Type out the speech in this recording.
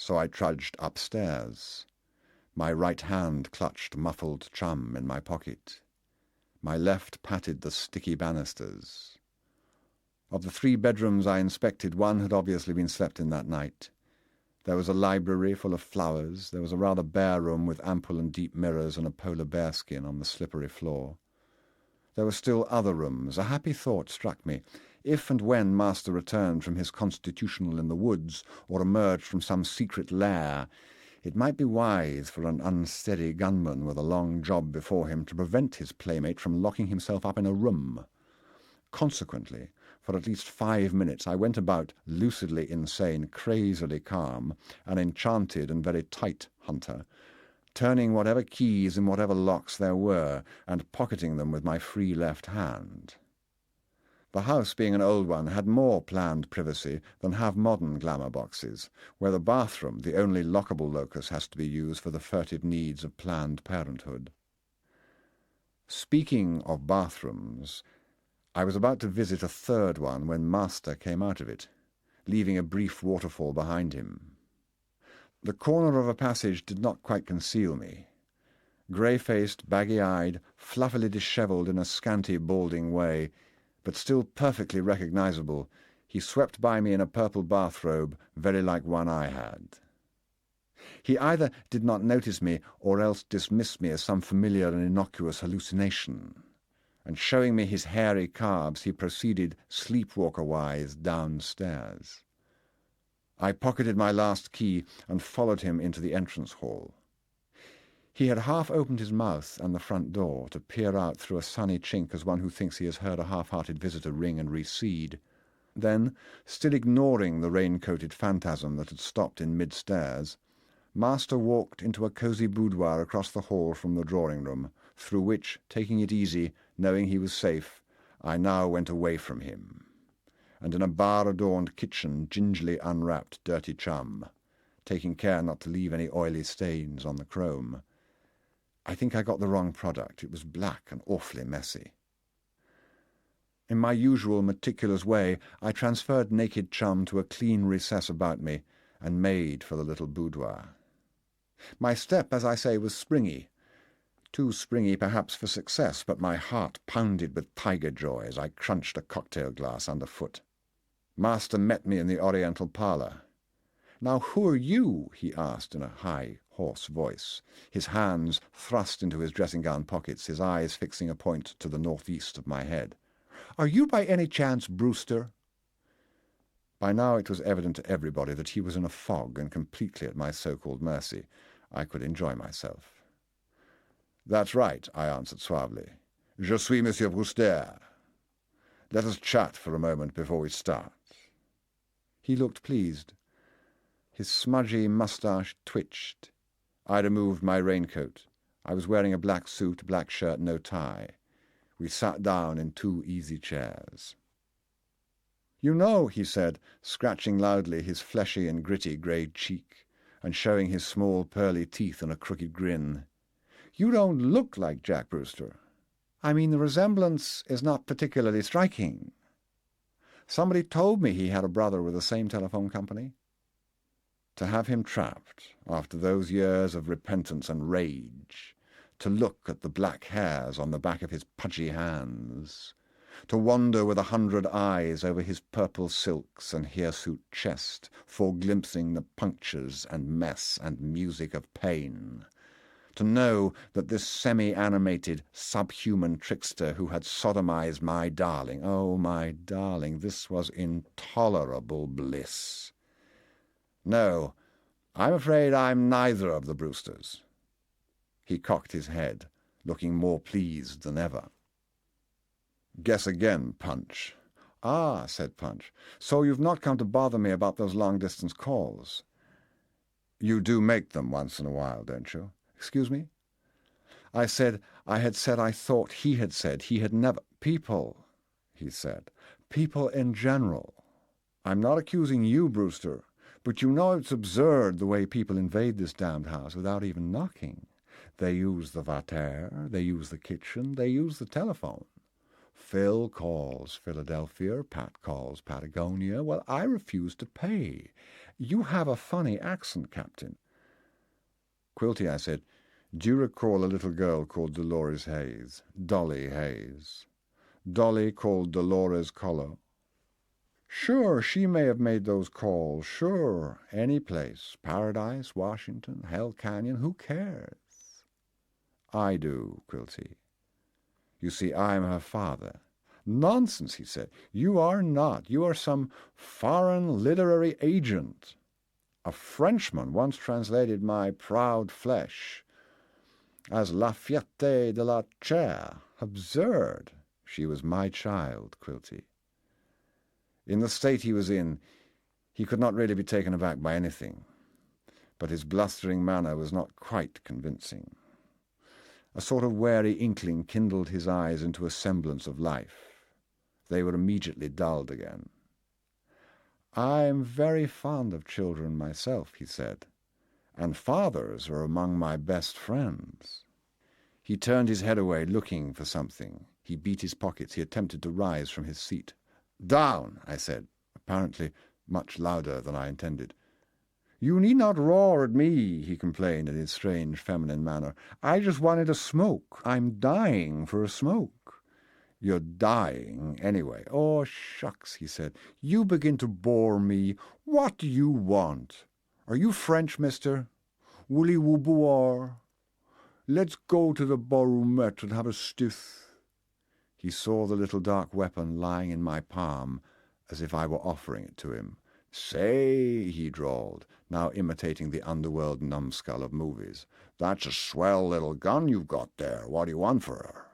So I trudged upstairs. My right hand clutched muffled chum in my pocket. My left patted the sticky banisters. Of the 3 bedrooms I inspected, one had obviously been slept in that night. There was a library full of flowers. There was a rather bare room with ample and deep mirrors and a polar bear skin on the slippery floor. There were still other rooms. A happy thought struck me. If and when Master returned from his constitutional in the woods or emerged from some secret lair, it might be wise for an unsteady gunman with a long job before him to prevent his playmate from locking himself up in a room. Consequently, for at least 5 minutes I went about lucidly insane, crazily calm, an enchanted and very tight hunter, turning whatever keys in whatever locks there were, and pocketing them with my free left hand. The house, being an old one, had more planned privacy than have modern glamour boxes, where the bathroom, the only lockable locus, has to be used for the furtive needs of Planned Parenthood. Speaking of bathrooms, I was about to visit a 3rd one when Master came out of it, leaving a brief waterfall behind him. The corner of a passage did not quite conceal me. Grey-faced, baggy-eyed, fluffily dishevelled in a scanty, balding way, but still perfectly recognizable, he swept by me in a purple bathrobe, very like one I had. He either did not notice me or else dismissed me as some familiar and innocuous hallucination, and showing me his hairy calves, he proceeded sleepwalker-wise downstairs. I pocketed my last key and followed him into the entrance hall. He had half opened his mouth and the front door to peer out through a sunny chink as one who thinks he has heard a half-hearted visitor ring and recede. Then, still ignoring the rain-coated phantasm that had stopped in mid-stairs, Master walked into a cosy boudoir across the hall from the drawing-room, through which, taking it easy, knowing he was safe, I now went away from him, and in a bar-adorned kitchen gingerly unwrapped dirty chum, taking care not to leave any oily stains on the chrome. I think I got the wrong product. It was black and awfully messy. In my usual meticulous way, I transferred naked chum to a clean recess about me and made for the little boudoir. My step, as I say, was springy. Too springy, perhaps, for success, but my heart pounded with tiger joy as I crunched a cocktail glass underfoot. Master met me in the Oriental parlour. "Now, who are you?" he asked in a high, hoarse voice, his hands thrust into his dressing-gown pockets, his eyes fixing a point to the northeast of my head. "Are you by any chance Brewster?" By now it was evident to everybody that he was in a fog and completely at my so-called mercy. I could enjoy myself. "That's right," I answered suavely. "Je suis Monsieur Brewster. Let us chat for a moment before we start." He looked pleased. His smudgy moustache twitched. I removed my raincoat. I was wearing a black suit, black shirt, no tie. We sat down in 2 easy chairs. "You know," he said, scratching loudly his fleshy and gritty grey cheek, and showing his small pearly teeth in a crooked grin, "you don't look like Jack Brewster. I mean, the resemblance is not particularly striking. Somebody told me he had a brother with the same telephone company." To have him trapped, after those years of repentance and rage, to look at the black hairs on the back of his pudgy hands, to wander with 100 eyes over his purple silks and hirsute chest, foreglimpsing the punctures and mess and music of pain, to know that this semi-animated, subhuman trickster who had sodomized my darling, oh, my darling, this was intolerable bliss. "No, I'm afraid I'm neither of the Brewsters." He cocked his head, looking more pleased than ever. "Guess again, Punch." "Ah," said Punch, "so you've not come to bother me about those long-distance calls." "You do make them once in a while, don't you?" "Excuse me?" I said I thought he had never— "People," he said. "People in general. I'm not accusing you, Brewster. But you know it's absurd the way people invade this damned house without even knocking. They use the water, they use the kitchen, they use the telephone. Phil calls Philadelphia, Pat calls Patagonia. Well, I refuse to pay. You have a funny accent, Captain. Quilty, I said, do you recall a little girl called Dolores Hayes? Dolly Hayes. Dolly called Dolores Collar. Sure, she may have made those calls. Sure, any place. Paradise, Washington, Hell Canyon, who cares? I do, Quilty. You see, I'm her father. Nonsense, he said. You are not. You are some foreign literary agent. A Frenchman once translated my proud flesh as La Fierté de la Chair. Absurd. She was my child, Quilty. In the state he was in, he could not really be taken aback by anything, but his blustering manner was not quite convincing. A sort of wary inkling kindled his eyes into a semblance of life. They were immediately dulled again. I am very fond of children myself, he said, and fathers are among my best friends. He turned his head away, looking for something. He beat his pockets. He attempted to rise from his seat. Down, I said, apparently much louder than I intended. You need not roar at me, he complained in his strange feminine manner. I just wanted a smoke. I'm dying for a smoke. You're dying, anyway. Oh, shucks, he said. You begin to bore me. What do you want? Are you French, mister? Woolly-woo boire? Let's go to the Baromètre and have a stiff. He saw the little dark weapon lying in my palm, as if I were offering it to him. Say, he drawled, now imitating the underworld numbskull of movies. That's a swell little gun you've got there. What do you want for her?